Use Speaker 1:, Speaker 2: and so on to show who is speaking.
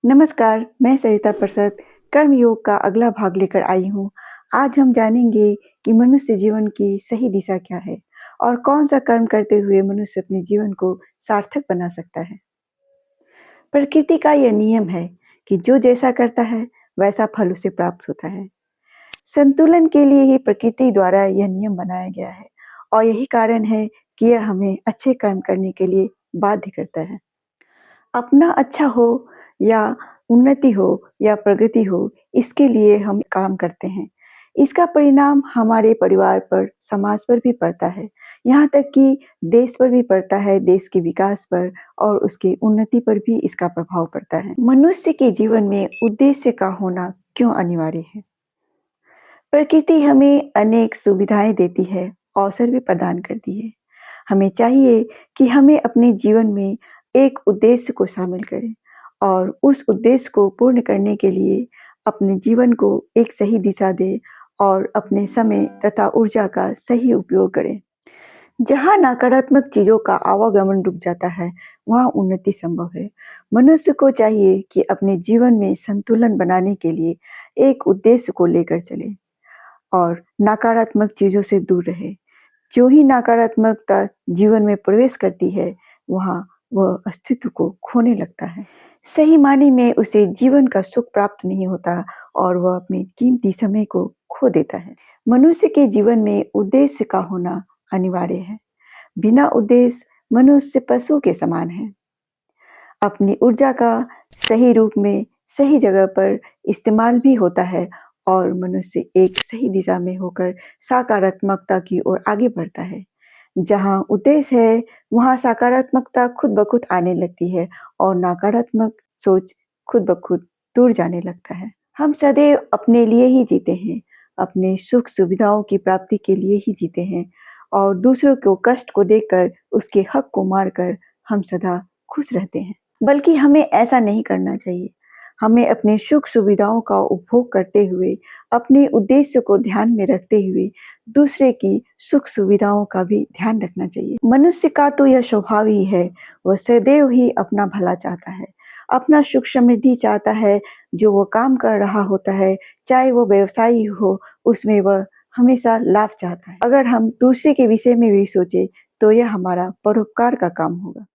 Speaker 1: नमस्कार, मैं सरिता प्रसाद कर्म योग का अगला भाग लेकर आई हूँ। आज हम जानेंगे कि मनुष्य जीवन की सही दिशा क्या है और कौन सा कर्म करते हुए मनुष्य अपने जीवन को सार्थक बना सकता है। प्रकृति का यह नियम है कि जो जैसा करता है वैसा फल उसे प्राप्त होता है। संतुलन के लिए ही प्रकृति द्वारा यह नियम बनाया गया है और यही कारण है कि यह हमें अच्छे कर्म करने के लिए बाध्य करता है। अपना अच्छा हो या उन्नति हो या प्रगति हो, इसके लिए हम काम करते हैं। इसका परिणाम हमारे परिवार पर, समाज पर भी पड़ता है। यहाँ तक कि देश पर भी पड़ता है, देश के विकास पर और उसकी उन्नति पर भी इसका प्रभाव पड़ता है। मनुष्य के जीवन में उद्देश्य का होना क्यों अनिवार्य है? प्रकृति हमें अनेक सुविधाएं देती है, अवसर भी प्रदान करती है। हमें चाहिए कि हमें अपने जीवन में एक उद्देश्य को शामिल करें और उस उद्देश्य को पूर्ण करने के लिए अपने जीवन को एक सही दिशा दें और अपने समय तथा ऊर्जा का सही उपयोग करें। जहाँ नकारात्मक चीज़ों का आवागमन रुक जाता है, वहाँ उन्नति संभव है। मनुष्य को चाहिए कि अपने जीवन में संतुलन बनाने के लिए एक उद्देश्य को लेकर चले और नकारात्मक चीज़ों से दूर रहे। जो ही नकारात्मकता जीवन में प्रवेश करती है, वहाँ वह अस्तित्व को खोने लगता है। सही मायने में उसे जीवन का सुख प्राप्त नहीं होता और वह अपने कीमती समय को खो देता है। मनुष्य के जीवन में उद्देश्य का होना अनिवार्य है। बिना उद्देश्य मनुष्य पशु के समान है। अपनी ऊर्जा का सही रूप में, सही जगह पर इस्तेमाल भी होता है और मनुष्य एक सही दिशा में होकर सकारात्मकता की ओर आगे बढ़ता है। जहाँ उद्देश्य है, वहाँ सकारात्मकता खुद ब खुद आने लगती है और नकारात्मक सोच खुद ब खुद दूर जाने लगता है। हम सदैव अपने लिए ही जीते हैं, अपने सुख सुविधाओं की प्राप्ति के लिए ही जीते हैं और दूसरों को कष्ट को देखकर उसके हक को मारकर हम सदा खुश रहते हैं। बल्कि हमें ऐसा नहीं करना चाहिए। हमें अपने सुख सुविधाओं का उपभोग करते हुए, अपने उद्देश्य को ध्यान में रखते हुए, दूसरे की सुख सुविधाओं का भी ध्यान रखना चाहिए। मनुष्य का तो यह स्वभाव ही है, वह सदैव ही अपना भला चाहता है, अपना सुख समृद्धि चाहता है। जो वो काम कर रहा होता है, चाहे वो व्यवसाय हो, उसमें वह हमेशा लाभ चाहता है। अगर हम दूसरे के विषय में भी सोचे, तो यह हमारा परोपकार का काम होगा।